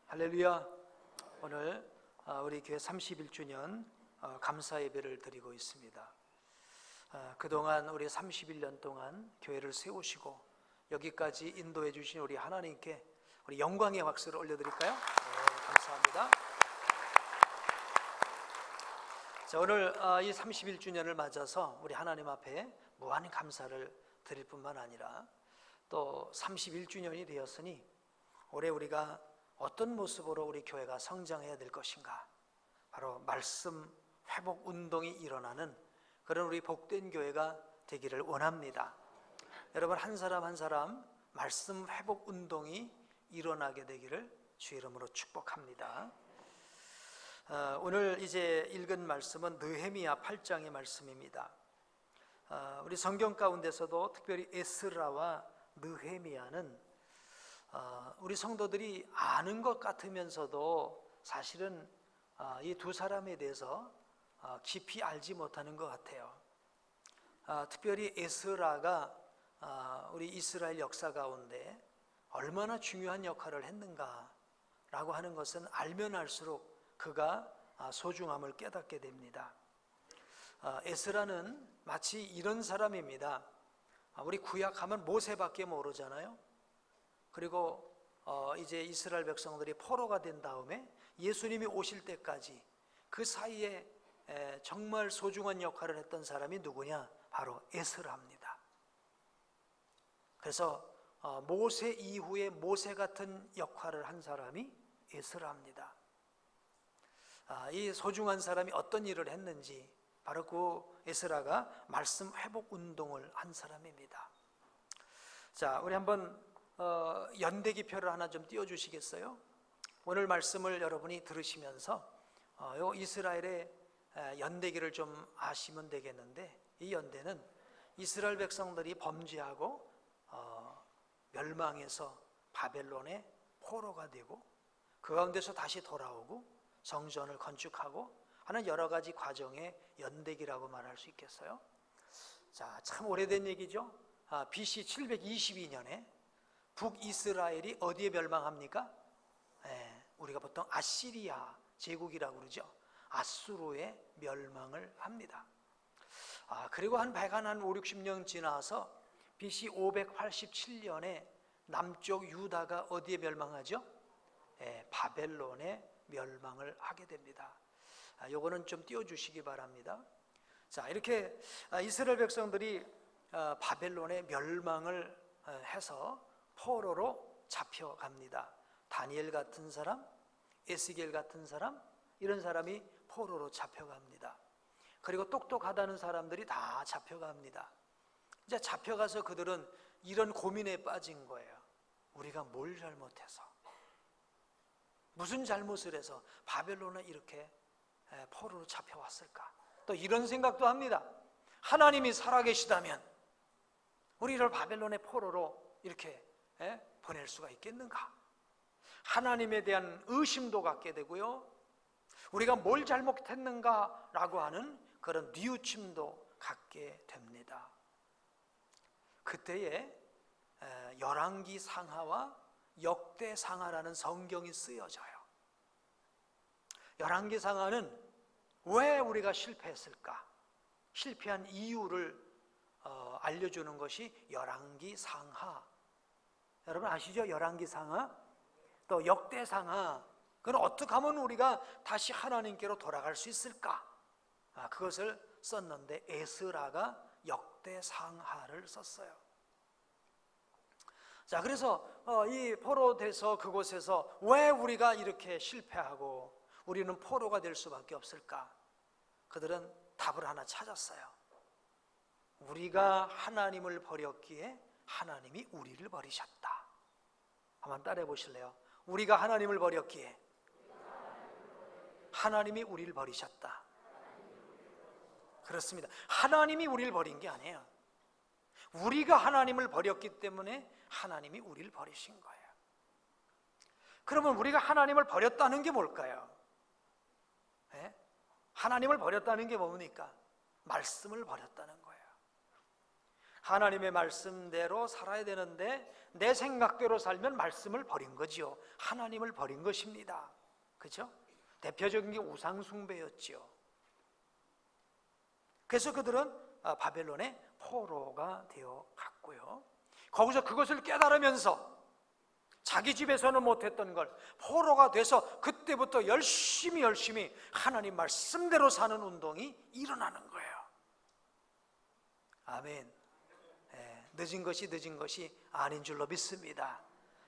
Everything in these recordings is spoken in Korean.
할렐루야. 오늘 우리 교회 31주년 감사 예배를 드리고 있습니다. 그동안 우리 31년 동안 교회를 세우시고 여기까지 인도해 주신 우리 하나님께 우리 영광의 박수를 올려드릴까요? 네, 감사합니다. 자, 오늘 이 31주년을 맞아서 우리 하나님 앞에 무한 감사를 드릴 뿐만 아니라 또 31주년이 되었으니 올해 우리가 어떤 모습으로 우리 교회가 성장해야 될 것인가, 바로 말씀 회복 운동이 일어나는 그런 우리 복된 교회가 되기를 원합니다. 여러분 한 사람 한 사람 말씀 회복 운동이 일어나게 되기를 주 이름으로 축복합니다. 오늘 이제 읽은 말씀은 느헤미야 8장의 말씀입니다. 우리 성경 가운데서도 특별히 에스라와 느헤미야는 우리 성도들이 아는 것 같으면서도 사실은 이 두 사람에 대해서 깊이 알지 못하는 것 같아요. 특별히 에스라가 우리 이스라엘 역사 가운데 얼마나 중요한 역할을 했는가라고 하는 것은 알면 알수록 그가 소중함을 깨닫게 됩니다. 에스라는 마치 이런 사람입니다. 우리 구약하면 모세밖에 모르잖아요. 그리고 이제 이스라엘 백성들이 포로가 된 다음에 예수님이 오실 때까지 그 사이에 정말 소중한 역할을 했던 사람이 누구냐? 바로 에스라입니다. 그래서 모세 이후에 모세 같은 역할을 한 사람이 에스라입니다. 이 소중한 사람이 어떤 일을 했는지 바로 그 에스라가 말씀 회복 운동을 한 사람입니다. 자, 우리 한번 연대기표를 하나 좀 띄워주시겠어요? 오늘 말씀을 여러분이 들으시면서 요 이스라엘의 연대기를 좀 아시면 되겠는데, 이 연대는 이스라엘 백성들이 범죄하고 멸망해서 바벨론의 포로가 되고 그 가운데서 다시 돌아오고 성전을 건축하고 하는 여러 가지 과정의 연대기라고 말할 수 있겠어요? 자, 참 오래된 얘기죠. BC 722년에 북이스라엘이 어디에 멸망합니까? 우리가 보통 아시리아 제국이라고 그러죠. 아수르에 멸망을 합니다. 그리고 한 5, 60년 지나서 BC 587년에 남쪽 유다가 어디에 멸망하죠? 바벨론에 멸망을 하게 됩니다. 요거는 좀 띄워주시기 바랍니다. 자, 이렇게 이스라엘 백성들이 바벨론에 멸망을 해서 포로로 잡혀갑니다. 다니엘 같은 사람, 에스겔 같은 사람, 이런 사람이 포로로 잡혀갑니다. 그리고 똑똑하다는 사람들이 다 잡혀갑니다. 이제 잡혀가서 그들은 이런 고민에 빠진 거예요. 우리가 뭘 잘못해서, 무슨 잘못을 해서 바벨론에 이렇게 포로로 잡혀왔을까? 또 이런 생각도 합니다. 하나님이 살아계시다면 우리를 바벨론의 포로로 이렇게 보낼 수가 있겠는가? 하나님에 대한 의심도 갖게 되고요, 우리가 뭘 잘못했는가라고 하는 그런 뉘우침도 갖게 됩니다. 그때에 열왕기 상하와 역대 상하라는 성경이 쓰여져요. 열왕기 상하는 왜 우리가 실패했을까? 실패한 이유를 알려주는 것이 열왕기 상하. 여러분 아시죠? 열왕기 상하, 또 역대 상하. 그건 어떻게 하면 우리가 다시 하나님께로 돌아갈 수 있을까? 그것을 썼는데 에스라가 역대 상하를 썼어요. 자, 그래서 이 포로돼서 그곳에서 왜 우리가 이렇게 실패하고 우리는 포로가 될 수밖에 없을까? 그들은 답을 하나 찾았어요. 우리가 하나님을 버렸기에 하나님이 우리를 버리셨다. 한번 따라해 보실래요? 우리가 하나님을 버렸기에 하나님이 우리를 버리셨다. 그렇습니다. 하나님이 우리를 버린 게 아니에요. 우리가 하나님을 버렸기 때문에 하나님이 우리를 버리신 거예요. 그러면 우리가 하나님을 버렸다는 게 뭘까요? 하나님을 버렸다는 게 뭡니까? 말씀을 버렸다는 거예요. 하나님의 말씀대로 살아야 되는데 내 생각대로 살면 말씀을 버린 거지요. 하나님을 버린 것입니다. 그죠? 대표적인 게 우상숭배였지요. 그래서 그들은 바벨론의 포로가 되어 갔고요. 거기서 그것을 깨달으면서 자기 집에서는 못했던 걸 포로가 돼서 그때부터 열심히 하나님 말씀대로 사는 운동이 일어나는 거예요. 아멘. 늦은 것이 아닌 줄로 믿습니다.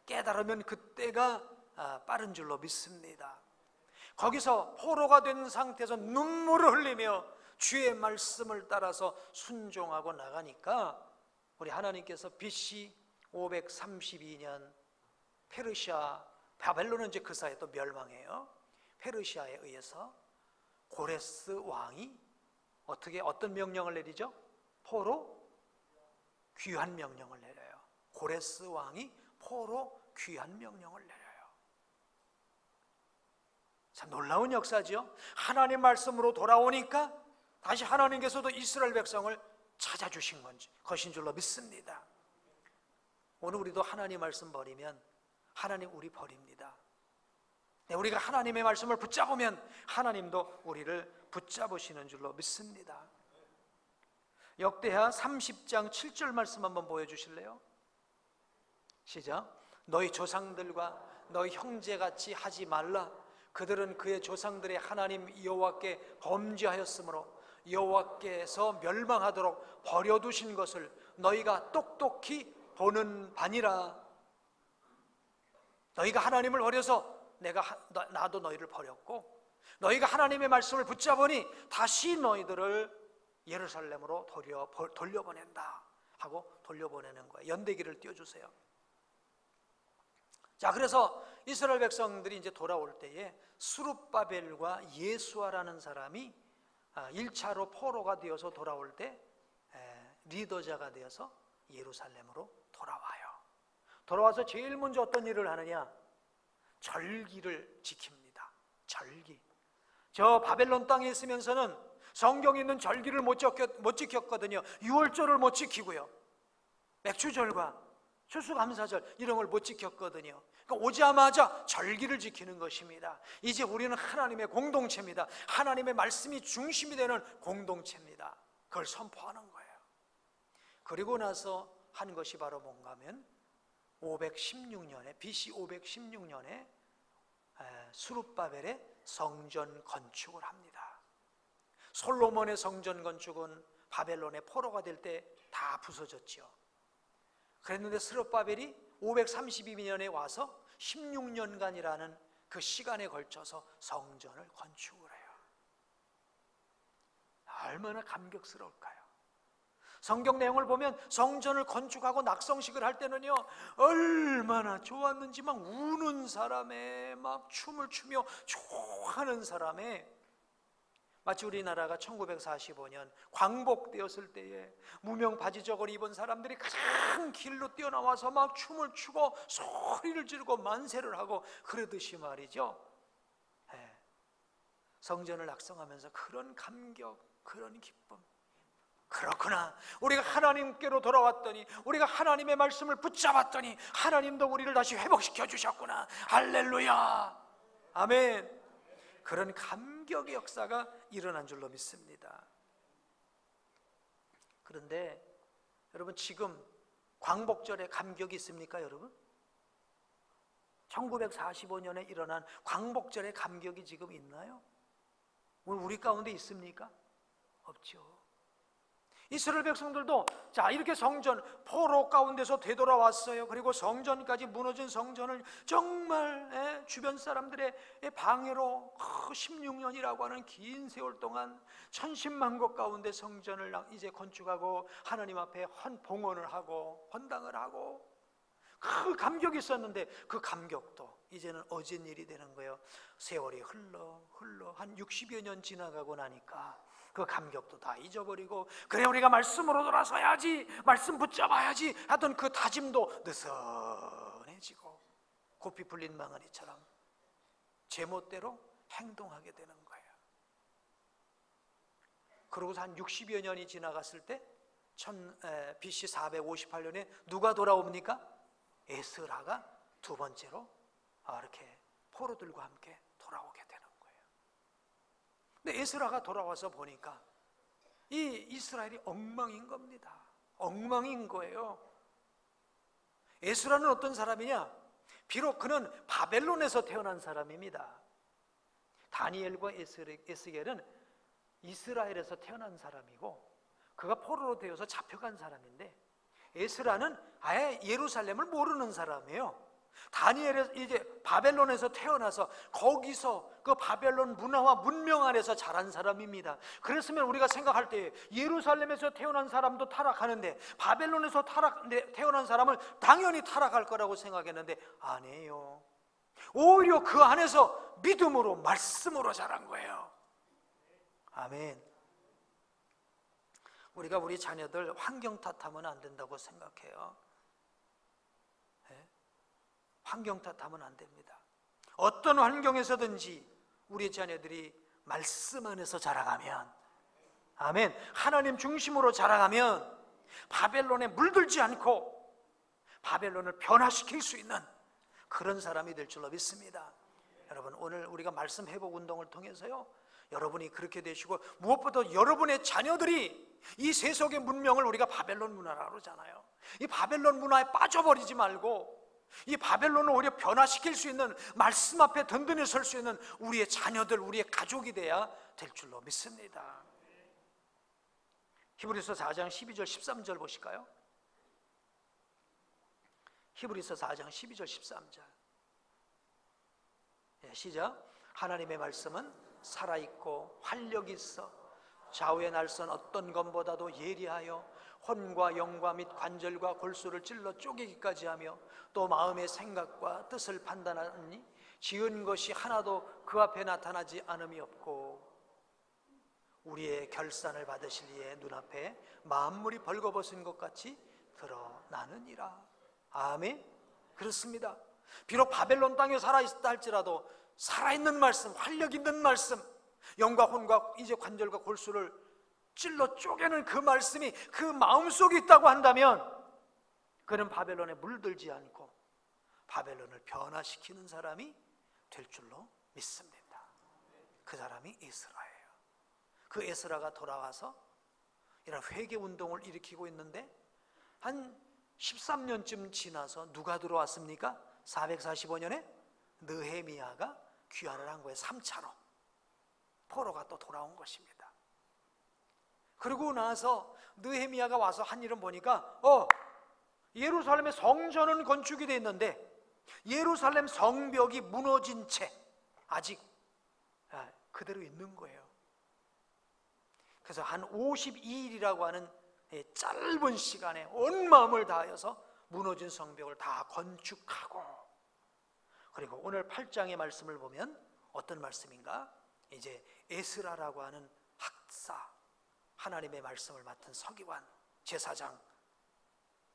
깨달으면 그때가 빠른 줄로 믿습니다. 거기서 포로가 된 상태에서 눈물을 흘리며 주의 말씀을 따라서 순종하고 나가니까 우리 하나님께서 BC 532년 페르시아, 바벨론은 이제 그 사이에 또 멸망해요. 페르시아에 의해서 고레스 왕이 어떤 명령을 내리죠? 포로 귀환 명령을 내려요. 고레스 왕이 포로 귀환 명령을 내려요. 참 놀라운 역사죠. 하나님 말씀으로 돌아오니까 다시 하나님께서도 이스라엘 백성을 찾아주신 것인 줄로 믿습니다. 오늘 우리도 하나님 말씀 버리면 하나님 우리 버립니다. 우리가 하나님의 말씀을 붙잡으면 하나님도 우리를 붙잡으시는 줄로 믿습니다. 역대하 30장 7절 말씀 한번 보여주실래요? 시작. 너희 조상들과 너희 형제같이 하지 말라. 그들은 그의 조상들의 하나님 여호와께 범죄하였으므로 여호와께서 멸망하도록 버려두신 것을 너희가 똑똑히 보는 바니라. 너희가 하나님을 버려서 나도 너희를 버렸고 너희가 하나님의 말씀을 붙잡으니 다시 너희들을 예루살렘으로 돌려보낸다 하고 돌려보내는 거예요. 연대기를 띄워주세요. 자, 그래서 이스라엘 백성들이 이제 돌아올 때에 스룹바벨과 예수아라는 사람이 1차로 포로가 되어서 돌아올 때 리더자가 되어서 예루살렘으로 돌아와요. 돌아와서 제일 먼저 어떤 일을 하느냐? 절기를 지킵니다. 절기. 저 바벨론 땅에 있으면서는 성경에 있는 절기를 못 지켰거든요. 유월절을 못 지키고요. 맥주절과 추수감사절 이런 걸 못 지켰거든요. 그러니까 오자마자 절기를 지키는 것입니다. 이제 우리는 하나님의 공동체입니다. 하나님의 말씀이 중심이 되는 공동체입니다. 그걸 선포하는 거예요. 그리고 나서 한 것이 바로 뭔가 하면 516년에 BC 516년에 스룹바벨의 성전 건축을 합니다. 솔로몬의 성전 건축은 바벨론의 포로가 될 때 다 부서졌죠. 그랬는데 스룹바벨이 532년에 와서 16년간이라는 그 시간에 걸쳐서 성전을 건축을 해요. 얼마나 감격스러울까요? 성경 내용을 보면 성전을 건축하고 낙성식을 할 때는요 얼마나 좋았는지 막 우는 사람에 막 춤을 추며 좋아하는 사람에 마치 우리나라가 1945년 광복되었을 때에 무명 바지 저고리 입은 사람들이 가장 길로 뛰어나와서 막 춤을 추고 소리를 지르고 만세를 하고 그러듯이 말이죠. 성전을 낙성하면서 그런 감격, 그런 기쁨. 그렇구나. 우리가 하나님께로 돌아왔더니 우리가 하나님의 말씀을 붙잡았더니 하나님도 우리를 다시 회복시켜 주셨구나. 할렐루야. 아멘. 그런 감격의 역사가 일어난 줄로 믿습니다. 그런데 여러분 지금 광복절에 감격이 있습니까, 여러분? 1945년에 일어난 광복절의 감격이 지금 있나요? 오늘 우리 가운데 있습니까? 없죠. 이스라엘 백성들도 자 이렇게 성전 포로 가운데서 되돌아왔어요. 그리고 성전까지 무너진 성전을 정말 주변 사람들의 방해로 16년이라고 하는 긴 세월 동안 천신만 것 가운데 성전을 이제 건축하고 하나님 앞에 봉헌을 하고 헌당을 하고 그 감격이 있었는데 그 감격도 이제는 어진 일이 되는 거예요. 세월이 흘러 한 60여 년 지나가고 나니까 그 감격도 다 잊어버리고 그래 우리가 말씀으로 돌아서야지 말씀 붙잡아야지 하던 그 다짐도 느슨해지고 고삐 풀린 망아리처럼 제멋대로 행동하게 되는 거예요. 그러고서 한 60여 년이 지나갔을 때 BC 458년에 누가 돌아옵니까? 에스라가 두 번째로 이렇게 포로들과 함께 돌아오게 되는 거예요. 근데 에스라가 돌아와서 보니까 이 이스라엘이 엉망인 겁니다. 엉망인 거예요. 에스라는 어떤 사람이냐? 비록 그는 바벨론에서 태어난 사람입니다. 다니엘과 에스겔은 이스라엘에서 태어난 사람이고 그가 포로로 되어서 잡혀간 사람인데, 에스라는 아예 예루살렘을 모르는 사람이에요. 다니엘은 이제 바벨론에서 태어나서 거기서 그 바벨론 문화와 문명 안에서 자란 사람입니다. 그랬으면 우리가 생각할 때 예루살렘에서 태어난 사람도 타락하는데 바벨론에서 태어난 사람은 당연히 타락할 거라고 생각했는데 아니에요. 오히려 그 안에서 믿음으로, 말씀으로 자란 거예요. 아멘. 우리가 우리 자녀들 환경 탓하면 안 된다고 생각해요. 환경 탓하면 안 됩니다. 어떤 환경에서든지 우리 자녀들이 말씀 안에서 자라가면, 아멘, 하나님 중심으로 자라가면 바벨론에 물들지 않고 바벨론을 변화시킬 수 있는 그런 사람이 될 줄로 믿습니다. 여러분, 오늘 우리가 말씀 회복 운동을 통해서요, 여러분이 그렇게 되시고, 무엇보다 여러분의 자녀들이 이 세속의 문명을 우리가 바벨론 문화라고 그러잖아요. 이 바벨론 문화에 빠져버리지 말고 이 바벨론을 오히려 변화시킬 수 있는, 말씀 앞에 든든히 설 수 있는 우리의 자녀들, 우리의 가족이 돼야 될 줄로 믿습니다. 히브리서 4장 12절 13절 보실까요? 히브리서 4장 12절 13절. 시작. 하나님의 말씀은 살아있고 활력이 있어 좌우의 날선 어떤 검보다도 예리하여 혼과 영과 및 관절과 골수를 찔러 쪼개기까지 하며 또 마음의 생각과 뜻을 판단하니 지은 것이 하나도 그 앞에 나타나지 않음이 없고 우리의 결산을 받으실 이의 눈앞에 만물이 벌거벗은 것 같이 드러나느니라. 아멘. 그렇습니다. 비록 바벨론 땅에 살아있다 할지라도 살아있는 말씀, 활력 있는 말씀, 영과 혼과 이제 관절과 골수를 찔러 쪼개는 그 말씀이 그 마음속에 있다고 한다면 그는 바벨론에 물들지 않고 바벨론을 변화시키는 사람이 될 줄로 믿습니다. 그 사람이 에스라예요. 그 에스라가 돌아와서 이런 회개 운동을 일으키고 있는데 한 13년쯤 지나서 누가 들어왔습니까? 445년에 느헤미야가 귀환을 한 거예요. 3차로 포로가 또 돌아온 것입니다. 그러고 나서 느헤미야가 와서 한 일은 보니까 예루살렘의 성전은 건축이 되어 있는데 예루살렘 성벽이 무너진 채 아직 그대로 있는 거예요. 그래서 한 52일이라고 하는 짧은 시간에 온 마음을 다하여서 무너진 성벽을 다 건축하고, 그리고 오늘 8장의 말씀을 보면 어떤 말씀인가? 이제 에스라라고 하는 학사, 하나님의 말씀을 맡은 서기관, 제사장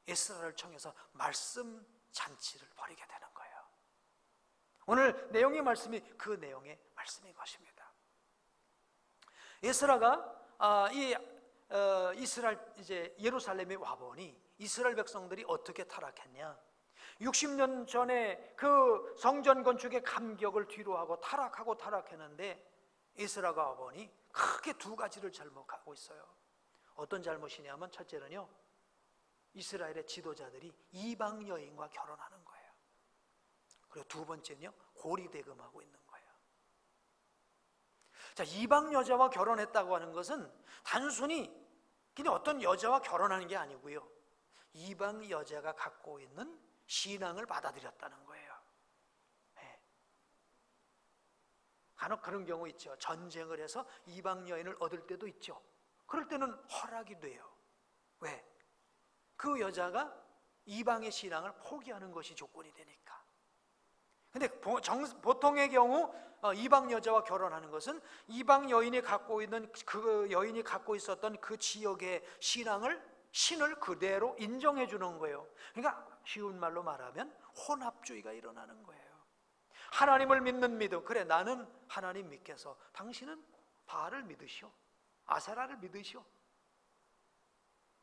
에스라를 청해서 말씀 잔치를 벌이게 되는 거예요. 오늘 내용의 말씀이 그 내용의 말씀인 것입니다. 에스라가 이스라엘 이제 예루살렘에 와보니 이스라엘 백성들이 어떻게 타락했냐? 60년 전에 그 성전 건축의 감격을 뒤로하고 타락했는데 에스라가 와보니 크게 두 가지를 잘못하고 있어요. 어떤 잘못이냐면 첫째는요, 이스라엘의 지도자들이 이방 여인과 결혼하는 거예요. 그리고 두 번째는요, 고리대금하고 있는 거예요. 자, 이방 여자와 결혼했다고 하는 것은 단순히 그냥 어떤 여자와 결혼하는 게 아니고요, 이방 여자가 갖고 있는 신앙을 받아들였다는 거예요. 네. 간혹 그런 경우 있죠. 전쟁을 해서 이방 여인을 얻을 때도 있죠. 그럴 때는 허락이 돼요. 왜? 그 여자가 이방의 신앙을 포기하는 것이 조건이 되니까. 근데 보통의 경우 이방 여자와 결혼하는 것은 이방 여인이 갖고 있는, 그 여인이 갖고 있었던 그 지역의 신을 그대로 인정해 주는 거예요. 그러니까 쉬운 말로 말하면 혼합주의가 일어나는 거예요. 하나님을 믿는 믿음, 그래 나는 하나님 믿겠어, 당신은 바알을 믿으시오, 아세라를 믿으시오.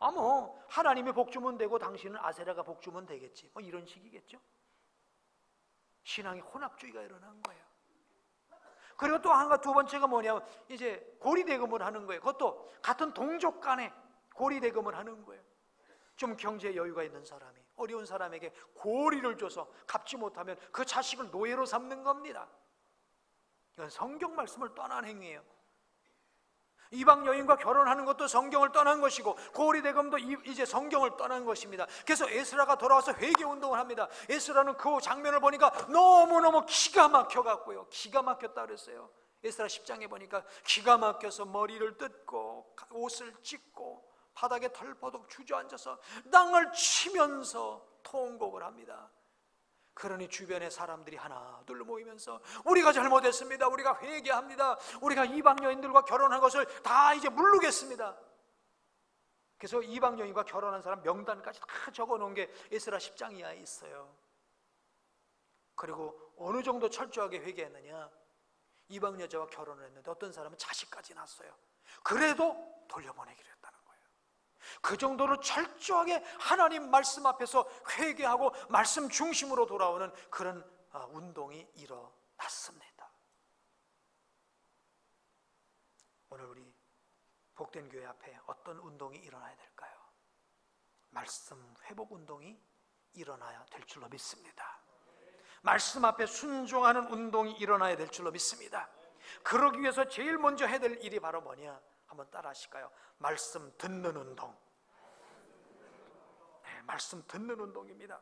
뭐 하나님이 복 주면 되고 당신은 아세라가 복 주면 되겠지, 뭐 이런 식이겠죠. 신앙의 혼합주의가 일어난 거예요. 그리고 또 두 번째가 뭐냐면 이제 고리대금을 하는 거예요. 그것도 같은 동족 간에 고리대금을 하는 거예요. 좀 경제 여유가 있는 사람이 어려운 사람에게 고리를 줘서 갚지 못하면 그 자식을 노예로 삼는 겁니다. 이건 성경 말씀을 떠난 행위예요. 이방 여인과 결혼하는 것도 성경을 떠난 것이고 고리대금도 이제 성경을 떠난 것입니다. 그래서 에스라가 돌아와서 회개운동을 합니다. 에스라는 그 장면을 보니까 너무너무 기가 막혀갖고요, 기가 막혔다 그랬어요. 에스라 10장에 보니까 기가 막혀서 머리를 뜯고 옷을 찢고 바닥에 털버덕 주저앉아서 땅을 치면서 통곡을 합니다. 그러니 주변의 사람들이 하나 둘 모이면서 우리가 잘못했습니다, 우리가 회개합니다, 우리가 이방 여인들과 결혼한 것을 다 이제 물르겠습니다. 그래서 이방 여인과 결혼한 사람 명단까지 다 적어놓은 게 에스라 10장 이하에 있어요. 그리고 어느 정도 철저하게 회개했느냐, 이방 여자와 결혼을 했는데 어떤 사람은 자식까지 낳았어요. 그래도 돌려보내기로 했다는 거예요. 그 정도로 철저하게 하나님 말씀 앞에서 회개하고 말씀 중심으로 돌아오는 그런 운동이 일어났습니다. 오늘 우리 복된 교회 앞에 어떤 운동이 일어나야 될까요? 말씀 회복 운동이 일어나야 될 줄로 믿습니다. 말씀 앞에 순종하는 운동이 일어나야 될 줄로 믿습니다. 그러기 위해서 제일 먼저 해야 될 일이 바로 뭐냐? 한번 따라 하실까요? 말씀 듣는 운동. 네, 말씀 듣는 운동입니다.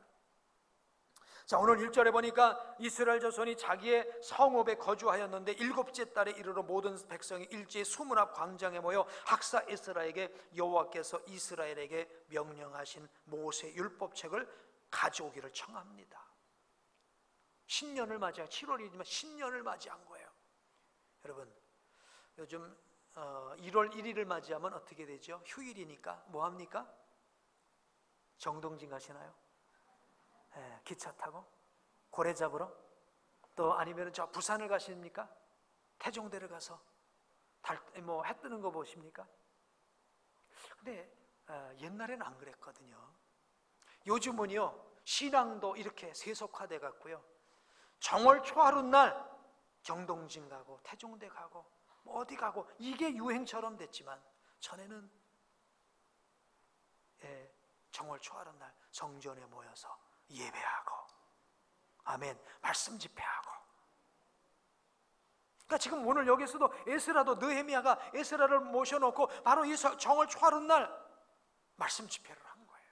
자, 오늘 1절에 보니까 이스라엘 자손이 자기의 성읍에 거주하였는데 7째 달에 이르러 모든 백성이 일제히 수문 앞 광장에 모여 학사 에스라에게 여호와께서 이스라엘에게 명령하신 모세 율법책을 가져오기를 청합니다. 신년을 맞이한 7월이지만 신년을 맞이한 거예요. 여러분, 요즘 1월 1일을 맞이하면 어떻게 되죠? 휴일이니까 뭐 합니까? 정동진 가시나요? 네, 기차 타고 고래 잡으러? 또 아니면 저 부산을 가십니까? 태종대를 가서 해 뜨는 거 보십니까? 근데 옛날에는 안 그랬거든요. 요즘은요, 신앙도 이렇게 세속화돼 갖고요, 정월 초하룻날 정동진 가고 태종대 가고 뭐 어디 가고 이게 유행처럼 됐지만 전에는 정월 초하룻날 성전에 모여서 예배하고 아멘 말씀 집회하고. 그러니까 지금 오늘 여기서도 에스라도 느헤미야가 에스라를 모셔놓고 바로 이 정월 초하룻날 말씀 집회를 한 거예요.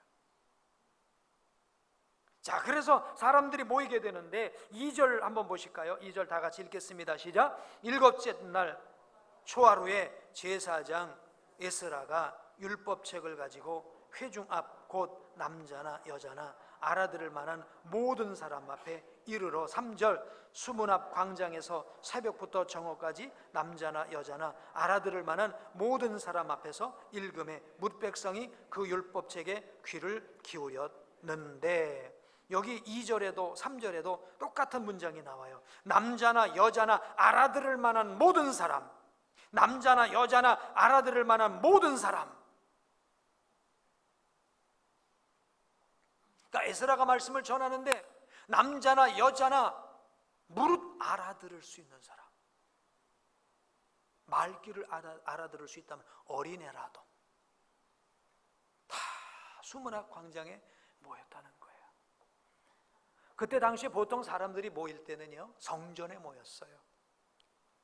자, 그래서 사람들이 모이게 되는데 2절 한번 보실까요? 2절 다 같이 읽겠습니다. 시작. 7째 날 초하루에 제사장 에스라가 율법책을 가지고 회중 앞 곧 남자나 여자나 알아들을 만한 모든 사람 앞에 이르러 3절 수문 앞 광장에서 새벽부터 정오까지 남자나 여자나 알아들을 만한 모든 사람 앞에서 읽음에 뭇 백성이 그 율법책에 귀를 기울였는데, 여기 2절에도 3절에도 똑같은 문장이 나와요. 남자나 여자나 알아들을 만한 모든 사람, 남자나 여자나 알아들을 만한 모든 사람. 그러니까 에스라가 말씀을 전하는데 남자나 여자나 무릇 알아들을 수 있는 사람, 말귀를 알아들을 수 있다면 어린애라도 다 수문 앞 광장에 모였다는 거예요. 그때 당시에 보통 사람들이 모일 때는요, 성전에 모였어요.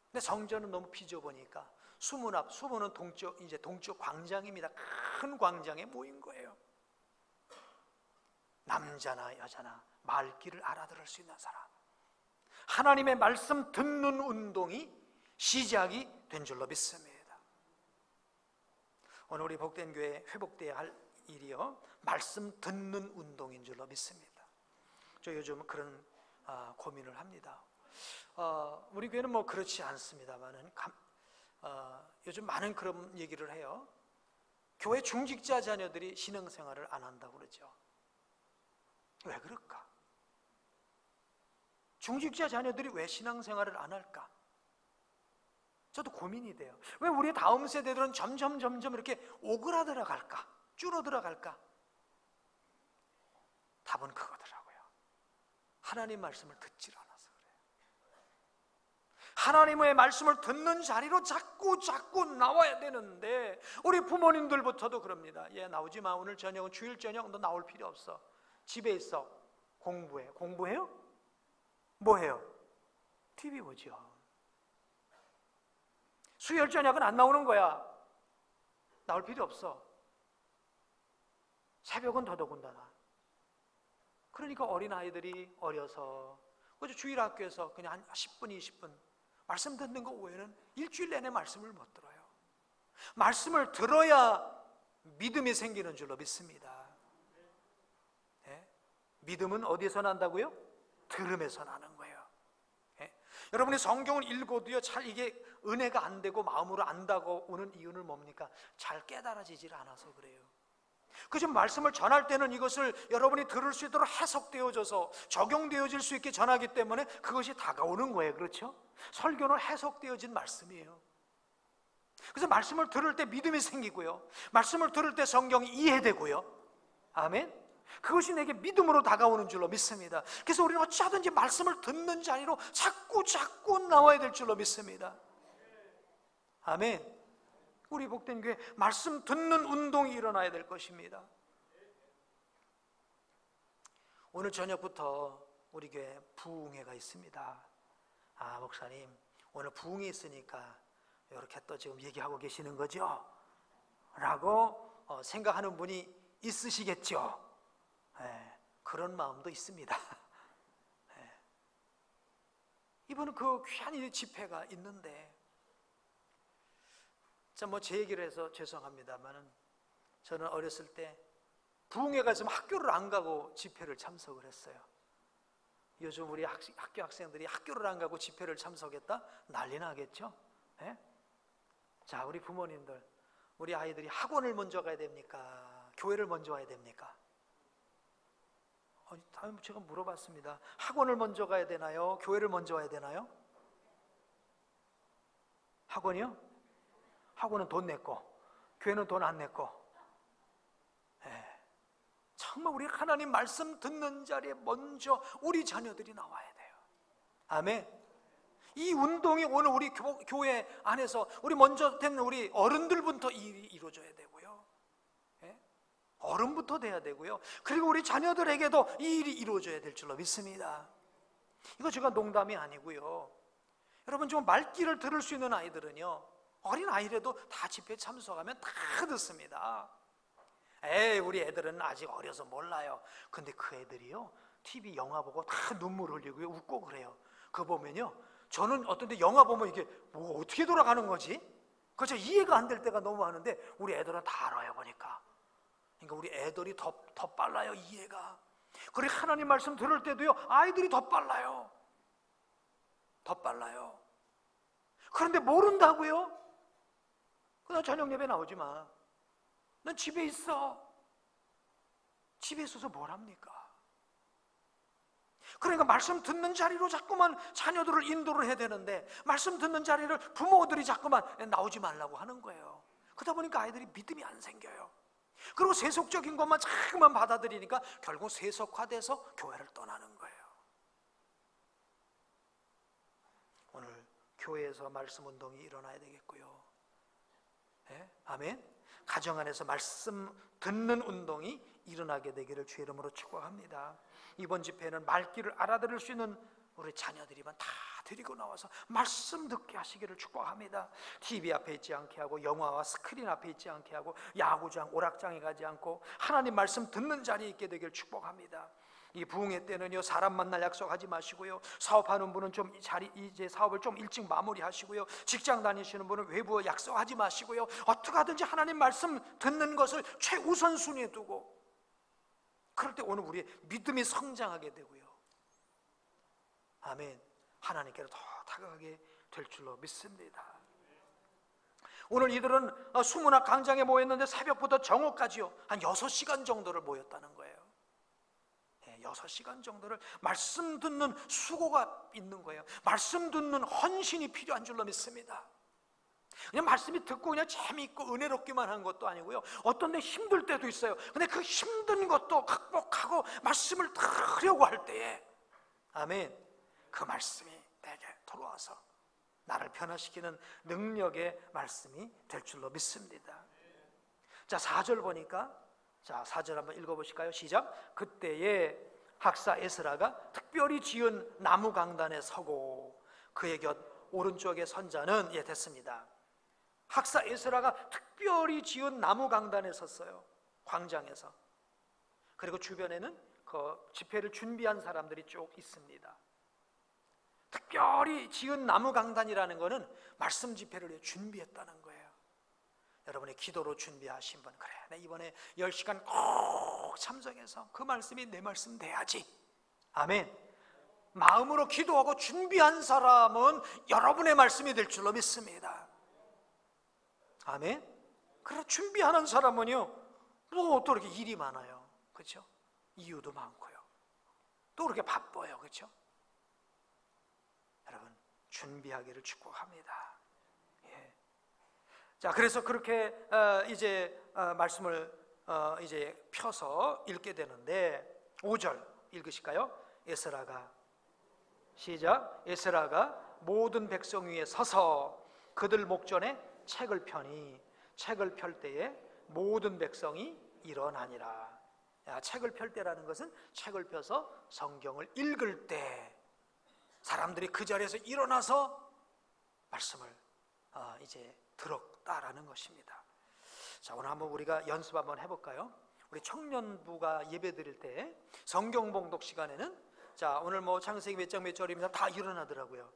근데 성전은 너무 비좁으니까 수문 앞, 수문은 동쪽 광장입니다. 큰 광장에 모인 거예요. 남자나 여자나 말귀를 알아들을 수 있는 사람, 하나님의 말씀 듣는 운동이 시작이 된 줄로 믿습니다. 오늘 우리 복된 교회 회복되어야 할 일이요, 말씀 듣는 운동인 줄로 믿습니다. 저 요즘 그런 고민을 합니다. 우리 교회는 뭐 그렇지 않습니다만은 요즘 많은 그런 얘기를 해요. 교회 중직자 자녀들이 신앙생활을 안 한다고 그러죠. 왜 그럴까? 중직자 자녀들이 왜 신앙생활을 안 할까? 저도 고민이 돼요. 왜 우리 다음 세대들은 점점 이렇게 오그라들어 갈까? 줄어들어 갈까? 답은 그거더라고요. 하나님 말씀을 듣질 않아서 그래요. 하나님의 말씀을 듣는 자리로 자꾸 나와야 되는데, 우리 부모님들부터도 그럽니다. 얘 나오지 마. 오늘 저녁은 주일 저녁 너 나올 필요 없어. 집에 있어. 공부해. 공부해요? 뭐 해요? TV 보죠. 수요일 저녁은 안 나오는 거야. 나올 필요 없어. 새벽은 더더군다나. 그러니까 어린아이들이 어려서 그저 주일 학교에서 그냥 한 10분, 20분 말씀 듣는 거 외에는 일주일 내내 말씀을 못 들어요. 말씀을 들어야 믿음이 생기는 줄로 믿습니다. 네? 믿음은 어디에서 난다고요? 들음에서 나는 거예요. 네? 여러분이 성경을 읽어도요, 잘 이게 은혜가 안 되고 마음으로 안다고 오는 이유는 뭡니까? 잘 깨달아지질 않아서 그래요. 그저 말씀을 전할 때는 이것을 여러분이 들을 수 있도록 해석되어져서 적용되어질 수 있게 전하기 때문에 그것이 다가오는 거예요. 그렇죠? 설교는 해석되어진 말씀이에요. 그래서 말씀을 들을 때 믿음이 생기고요, 말씀을 들을 때 성경이 이해되고요. 아멘. 그것이 내게 믿음으로 다가오는 줄로 믿습니다. 그래서 우리는 어찌하든지 말씀을 듣는 자리로 자꾸 나와야 될 줄로 믿습니다. 아멘. 우리 복된 교회 말씀 듣는 운동이 일어나야 될 것입니다. 오늘 저녁부터 우리 교회 부흥회가 있습니다. 아, 목사님 오늘 부흥이 있으니까 이렇게 또 지금 얘기하고 계시는 거죠? 라고 생각하는 분이 있으시겠죠? 네, 그런 마음도 있습니다. 네. 이번은 그 귀한 이 집회가 있는데, 참 뭐 제 얘기를 해서 죄송합니다만은 저는 어렸을 때 부흥회가 있으면 학교를 안 가고 집회를 참석을 했어요. 요즘 우리 학교 학생들이 학교를 안 가고 집회를 참석했다? 난리 나겠죠? 네? 자, 우리 부모님들, 우리 아이들이 학원을 먼저 가야 됩니까? 교회를 먼저 와야 됩니까? 다음 제가 물어봤습니다. 학원을 먼저 가야 되나요? 교회를 먼저 와야 되나요? 학원이요? 학원은 돈 냈고 교회는 돈 안 냈고. 정말 우리 하나님 말씀 듣는 자리에 먼저 우리 자녀들이 나와야 돼요. 아멘. 이 운동이 오늘 우리 교회 안에서 우리 먼저 된 우리 어른들부터 이루어져야 되고요, 어른부터 돼야 되고요, 그리고 우리 자녀들에게도 이 일이 이루어져야 될 줄로 믿습니다. 이거 제가 농담이 아니고요. 여러분, 좀 말귀를 들을 수 있는 아이들은요, 어린 아이라도 다 집회 참석하면 다 듣습니다. 우리 애들은 아직 어려서 몰라요. 근데 그 애들이요, TV 영화 보고 다 눈물 흘리고 웃고 그래요. 그거 보면요, 저는 어떤 때 영화 보면 이게 뭐 어떻게 돌아가는 거지? 그렇죠? 이해가 안 될 때가 너무 많은데 우리 애들은 다 알아요, 보니까. 그러니까 우리 애들이 더 빨라요, 이해가. 그리고 하나님 말씀 들을 때도요, 아이들이 더 빨라요. 더 빨라요. 그런데 모른다고요? 너 저녁 예배 나오지 마. 넌 집에 있어. 집에 있어서 뭘 합니까? 그러니까 말씀 듣는 자리로 자꾸만 자녀들을 인도를 해야 되는데, 말씀 듣는 자리를 부모들이 자꾸만 나오지 말라고 하는 거예요. 그러다 보니까 아이들이 믿음이 안 생겨요. 그리고 세속적인 것만 자꾸만 받아들이니까 결국 세속화돼서 교회를 떠나는 거예요. 오늘 교회에서 말씀 운동이 일어나야 되겠고요. 아멘. 가정 안에서 말씀 듣는 운동이 일어나게 되기를 주의 이름으로 축복합니다. 이번 집회는 말귀를 알아들을 수 있는 우리 자녀들이만 다 데리고 나와서 말씀 듣게 하시기를 축복합니다. TV 앞에 있지 않게 하고, 영화와 스크린 앞에 있지 않게 하고, 야구장, 오락장에 가지 않고 하나님 말씀 듣는 자리에 있게 되기를 축복합니다. 이 부흥회 때는요, 사람 만날 약속하지 마시고요, 사업하는 분은 좀 이제 사업을 좀 일찍 마무리하시고요, 직장 다니시는 분은 외부에 약속하지 마시고요, 어떻게 하든지 하나님 말씀 듣는 것을 최우선순위에 두고, 그럴 때 오늘 우리의 믿음이 성장하게 되고요, 아멘, 하나님께로 더 다가가게 될 줄로 믿습니다. 오늘 이들은 수문학 광장에 모였는데 새벽부터 정오까지요, 한 6시간 정도를 모였다는 거예요. 6시간 정도를 말씀 듣는 수고가 있는 거예요. 말씀 듣는 헌신이 필요한 줄로 믿습니다. 그냥 말씀이 듣고 그냥 재미있고 은혜롭기만 한 것도 아니고요, 어떤 데 힘들 때도 있어요. 근데 그 힘든 것도 극복하고 말씀을 들으려고 할 때에, 아멘, 그 말씀이 내게 들어와서 나를 변화시키는 능력의 말씀이 될 줄로 믿습니다. 자, 4절 보니까, 자, 4절 한번 읽어보실까요? 시작. 그때에 학사 에스라가 특별히 지은 나무 강단에 서고 그의 곁 오른쪽에 선 자는, 예, 됐습니다. 학사 에스라가 특별히 지은 나무 강단에 섰어요. 광장에서. 그리고 주변에는 그 집회를 준비한 사람들이 쭉 있습니다. 특별히 지은 나무 강단이라는 것은 말씀 집회를 준비했다는 거예요. 여러분의 기도로 준비하신 분, 그래, 나 이번에 10시간 꼭 참석해서 그 말씀이 내 말씀 돼야지, 아멘, 마음으로 기도하고 준비한 사람은 여러분의 말씀이 될 줄로 믿습니다. 아멘. 그래, 준비하는 사람은요, 뭐 또 이렇게 일이 많아요, 그렇죠? 이유도 많고요, 또 그렇게 바빠요, 그렇죠? 여러분, 준비하기를 축복합니다. 예. 자, 그래서 그렇게 이제 말씀을 이제 펴서 읽게 되는데, 5절 읽으실까요? 에스라가, 시작. 에스라가 모든 백성 위에 서서 그들 목전에 책을 펴니 책을 펼 때에 모든 백성이 일어나니라. 책을 펼 때라는 것은 책을 펴서 성경을 읽을 때 사람들이 그 자리에서 일어나서 말씀을 이제 들었다라는 것입니다. 자, 오늘 한번 우리가 연습 한번 해볼까요? 우리 청년부가 예배 드릴 때 성경 봉독 시간에는, 자, 오늘 뭐 창세기 몇 장 몇 절입니다, 다 일어나더라고요.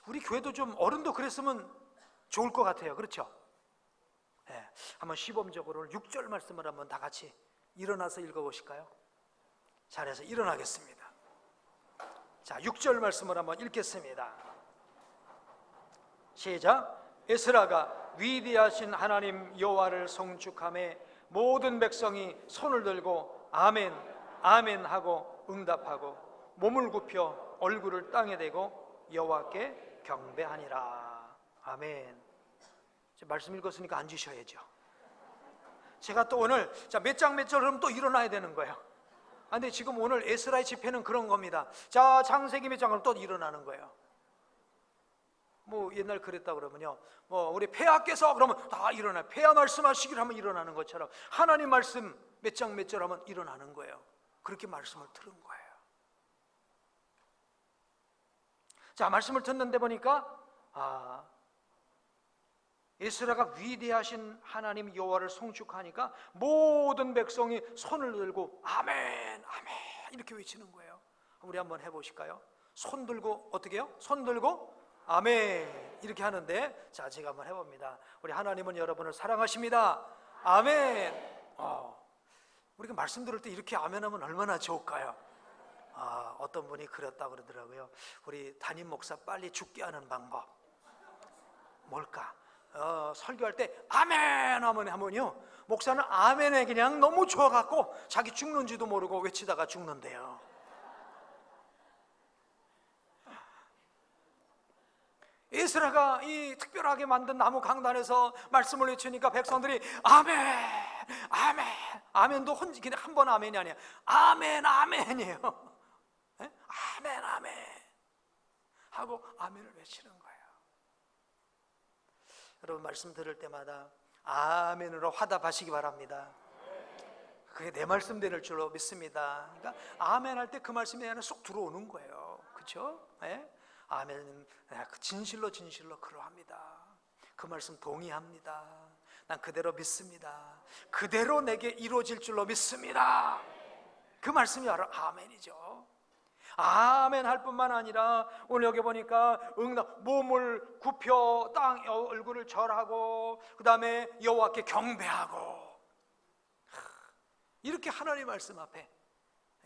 우리 교회도 좀 어른도 그랬으면 좋을 것 같아요, 그렇죠? 네, 한번 시범적으로 6절 말씀을 한번 다 같이 일어나서 읽어보실까요? 잘해서 일어나겠습니다. 자, 6절 말씀을 한번 읽겠습니다. 시작. 에스라가 위대하신 하나님 여호와를 송축하며 모든 백성이 손을 들고 아멘 아멘 하고 응답하고 몸을 굽혀 얼굴을 땅에 대고 여호와께 경배하니라. 아멘. 말씀 읽었으니까 앉으셔야죠. 제가 또 오늘, 자, 몇 장 몇 절 그러면 또 일어나야 되는 거예요. 근데 지금 오늘 에스라의 집회는 그런 겁니다. 자, 창세기 몇 장 그러면 또 일어나는 거예요. 뭐 옛날 그랬다 그러면요, 뭐 우리 폐하께서 그러면 다 일어나요. 폐하 말씀하시기를 하면 일어나는 것처럼 하나님 말씀 몇 장 몇 절 하면 일어나는 거예요. 그렇게 말씀을 들은 거예요. 자, 말씀을 듣는데 보니까 에스라가 위대하신 하나님 여호와를 송축하니까 모든 백성이 손을 들고 아멘 아멘 이렇게 외치는 거예요. 우리 한번 해보실까요? 손 들고 어떻게 해요? 손 들고 아멘 이렇게 하는데, 자, 제가 한번 해봅니다. 우리 하나님은 여러분을 사랑하십니다. 아멘. 우리가 말씀 들을 때 이렇게 아멘하면 얼마나 좋을까요? 어떤 분이 그랬다 그러더라고요. 우리 담임 목사 빨리 죽게 하는 방법 뭘까? 설교할 때 아멘 하면요, 목사는 아멘에 그냥 너무 좋아갖고 자기 죽는지도 모르고 외치다가 죽는데요. 에스라가 이 특별하게 만든 나무 강단에서 말씀을 외치니까 백성들이 아멘 아멘, 아멘도 그냥 한 번 아멘이 아니야, 아멘 아멘이에요. 네? 아멘 아멘 하고 아멘을 외치는 거예요. 여러분, 말씀 들을 때마다 아멘으로 화답하시기 바랍니다. 그게 내 말씀 될 줄로 믿습니다. 그러니까 아멘 할 때 그 말씀이 안에 쏙 들어오는 거예요, 그렇죠? 네? 아멘, 진실로 그러합니다. 그 말씀 동의합니다. 난 그대로 믿습니다. 그대로 내게 이루어질 줄로 믿습니다. 그 말씀이 바로 아멘이죠. 아멘 할 뿐만 아니라 오늘 여기 보니까 몸을 굽혀 땅 얼굴을 절하고 그 다음에 여호와께 경배하고, 이렇게 하나님 말씀 앞에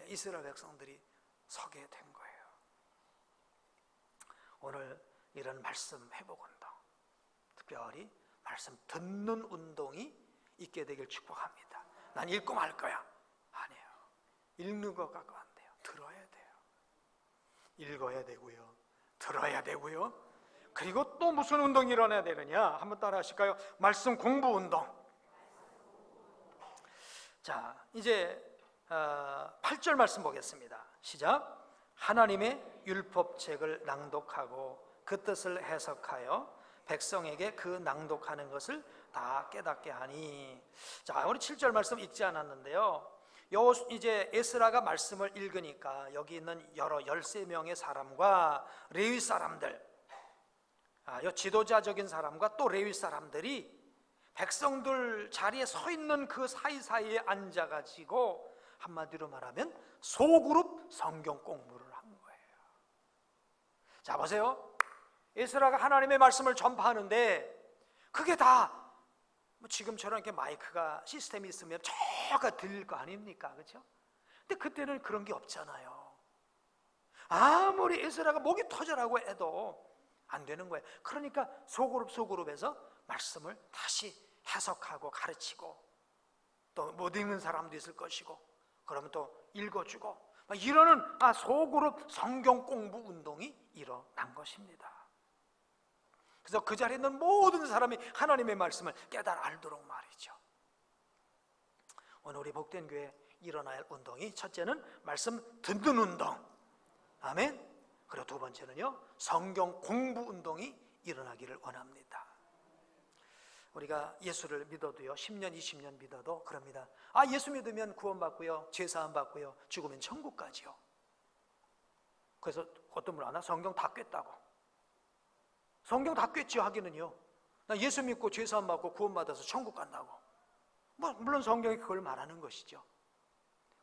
이스라엘 백성들이 서게 된 거예요. 오늘 이런 말씀 회복 운동, 특별히 말씀 듣는 운동이 있게 되길 축복합니다. 난 읽고 말 거야, 아니에요. 읽는 것 갖고 안 돼요. 들어야 돼요. 읽어야 되고요, 들어야 되고요, 그리고 또 무슨 운동이 일어나야 되느냐? 한번 따라 하실까요? 말씀 공부 운동. 자, 이제 8절 말씀 보겠습니다. 시작. 하나님의 율법책을 낭독하고 그 뜻을 해석하여 백성에게 그 낭독하는 것을 다 깨닫게 하니. 자, 우리 7절 말씀 읽지 않았는데요, 이제 에스라가 말씀을 읽으니까 여기 있는 여러 13명의 사람과 레위 사람들, 이 지도자적인 사람과 또 레위 사람들이 백성들 자리에 서 있는 그 사이사이에 앉아가지고 한마디로 말하면 소그룹 성경 공부를 한 거예요. 자, 보세요. 에스라가 하나님의 말씀을 전파하는데 그게 다 지금처럼 이렇게 마이크가 시스템이 있으면 저가 들릴 거 아닙니까? 그렇죠? 근데 그때는 그런 게 없잖아요. 아무리 에스라가 목이 터져라고 해도 안 되는 거예요. 그러니까 소그룹에서 말씀을 다시 해석하고 가르치고, 또 못 읽는 사람도 있을 것이고, 그러면 또 읽어주고, 이러는 소그룹 성경 공부 운동이 일어난 것입니다. 그래서 그 자리에 있는 모든 사람이 하나님의 말씀을 깨달아 알도록 말이죠. 오늘 우리 복된 교회에 일어나야 할 운동이, 첫째는 말씀 듣는 운동, 아멘. 그리고 두 번째는요, 성경 공부 운동이 일어나기를 원합니다. 우리가 예수를 믿어도요, 10년 20년 믿어도 그럽니다. 예수 믿으면 구원받고요, 죄사함 받고요, 죽으면 천국 가지요. 그래서 어떤 분 하나 성경 다 꿰다고, 성경 다 꿰지요 하기는요, 나 예수 믿고 죄사함 받고 구원받아서 천국 간다고. 물론 성경이 그걸 말하는 것이죠.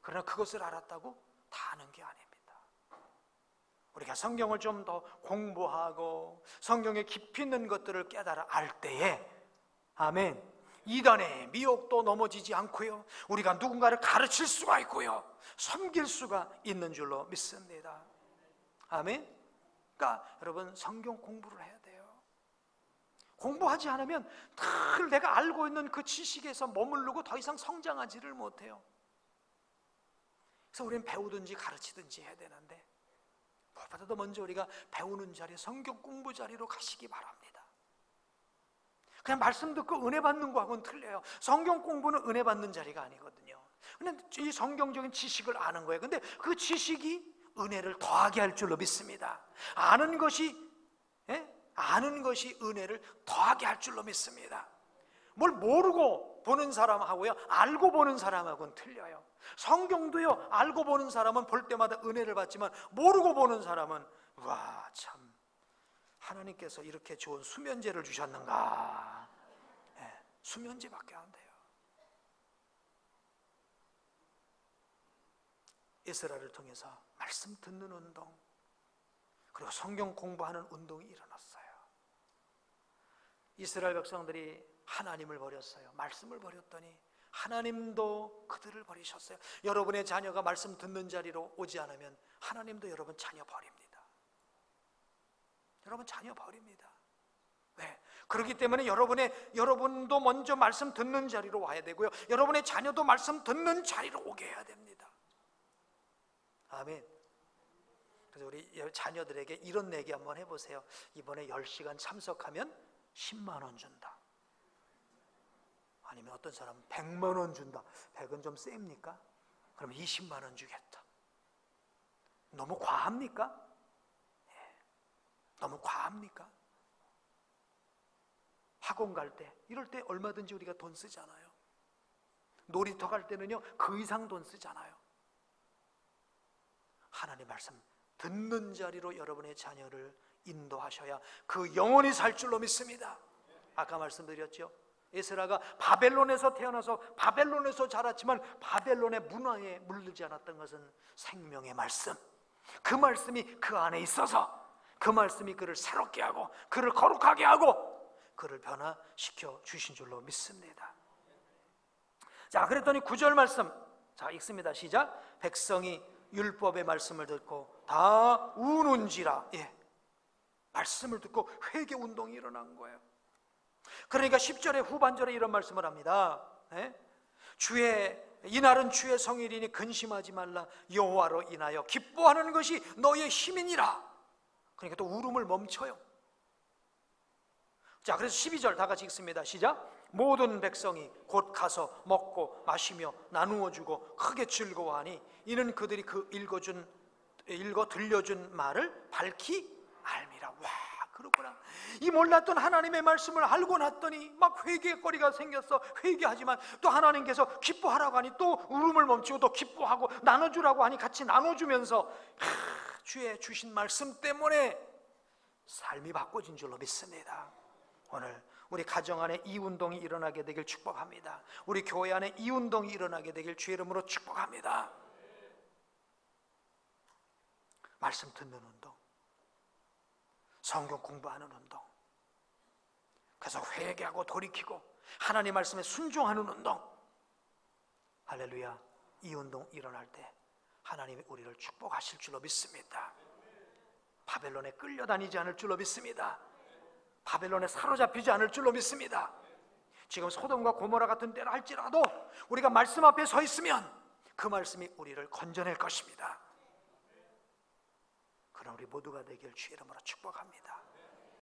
그러나 그것을 알았다고 다 아는 게 아닙니다. 우리가 성경을 좀 더 공부하고 성경에 깊이 있는 것들을 깨달아 알 때에, 아멘, 이단의 미혹도 넘어지지 않고요, 우리가 누군가를 가르칠 수가 있고요, 섬길 수가 있는 줄로 믿습니다. 아멘. 그러니까 여러분, 성경 공부를 해야 돼요. 공부하지 않으면 늘 내가 알고 있는 그 지식에서 머무르고 더 이상 성장하지를 못해요. 그래서 우리는 배우든지 가르치든지 해야 되는데, 무엇보다도 먼저 우리가 배우는 자리, 성경 공부 자리로 가시기 바랍니다. 그냥 말씀 듣고 은혜 받는 거하고는 틀려요. 성경 공부는 은혜 받는 자리가 아니거든요. 그냥 이 성경적인 지식을 아는 거예요. 근데 그 지식이 은혜를 더하게 할 줄로 믿습니다. 아는 것이 은혜를 더하게 할 줄로 믿습니다. 뭘 모르고 보는 사람하고요, 알고 보는 사람하고는 틀려요. 성경도요, 알고 보는 사람은 볼 때마다 은혜를 받지만 모르고 보는 사람은, 와, 참 하나님께서 이렇게 좋은 수면제를 주셨는가. 수면제밖에 안 돼요. 에스라를 통해서 말씀 듣는 운동, 그리고 성경 공부하는 운동이 일어났어요. 이스라엘 백성들이 하나님을 버렸어요. 말씀을 버렸더니 하나님도 그들을 버리셨어요. 여러분의 자녀가 말씀 듣는 자리로 오지 않으면 하나님도 여러분 자녀 버립니다. 여러분 자녀 버립니다. 네. 그렇기 때문에 여러분도 먼저 말씀 듣는 자리로 와야 되고요, 여러분의 자녀도 말씀 듣는 자리로 오게 해야 됩니다. 아멘. 그래서 우리 자녀들에게 이런 얘기 한번 해보세요. 이번에 10시간 참석하면 10만 원 준다. 아니면 어떤 사람은 100만 원 준다. 100은 좀 셉니까? 그럼 20만 원 주겠다. 너무 과합니까? 너무 과합니까? 학원 갈 때, 이럴 때 얼마든지 우리가 돈 쓰잖아요. 놀이터 갈 때는요, 그 이상 돈 쓰잖아요. 하나님의 말씀 듣는 자리로 여러분의 자녀를 인도하셔야 그 영혼이 살 줄로 믿습니다. 아까 말씀드렸죠, 에스라가 바벨론에서 태어나서 바벨론에서 자랐지만 바벨론의 문화에 물들지 않았던 것은 생명의 말씀, 그 말씀이 그 안에 있어서 그 말씀이 그를 새롭게 하고 그를 거룩하게 하고 그를 변화시켜 주신 줄로 믿습니다. 자, 그랬더니 9절 말씀, 자, 읽습니다. 시작. 백성이 율법의 말씀을 듣고 다 우는지라. 말씀을 듣고 회개 운동이 일어난 거예요. 그러니까 10절의 후반절에 이런 말씀을 합니다. 이날은 주의 성일이니 근심하지 말라. 여호와로 인하여 기뻐하는 것이 너의 힘이니라. 그러니까 또 울음을 멈춰요. 자, 그래서 12절 다 같이 읽습니다. 시작. 모든 백성이 곧 가서 먹고 마시며 나누어 주고 크게 즐거워하니 이는 그들이 그 읽어 들려준 말을 밝히 알미라. 와, 그렇구나. 이 몰랐던 하나님의 말씀을 알고 났더니 막 회개거리가 생겼어. 회개하지만 또 하나님께서 기뻐하라고 하니 또 울음을 멈추고 또 기뻐하고 나눠주라고 하니 같이 나눠주면서 주의 주신 말씀 때문에 삶이 바꿔진 줄로 믿습니다. 오늘 우리 가정 안에 이 운동이 일어나게 되길 축복합니다. 우리 교회 안에 이 운동이 일어나게 되길 주의 이름으로 축복합니다. 말씀 듣는 운동, 성경 공부하는 운동, 그래서 회개하고 돌이키고 하나님 말씀에 순종하는 운동. 할렐루야. 이 운동 일어날 때 하나님이 우리를 축복하실 줄로 믿습니다. 바벨론에 끌려다니지 않을 줄로 믿습니다. 바벨론에 사로잡히지 않을 줄로 믿습니다. 지금 소돔과 고모라 같은 때라 할지라도 우리가 말씀 앞에 서 있으면 그 말씀이 우리를 건져낼 것입니다. 그럼 우리 모두가 되길 주의 이름으로 축복합니다.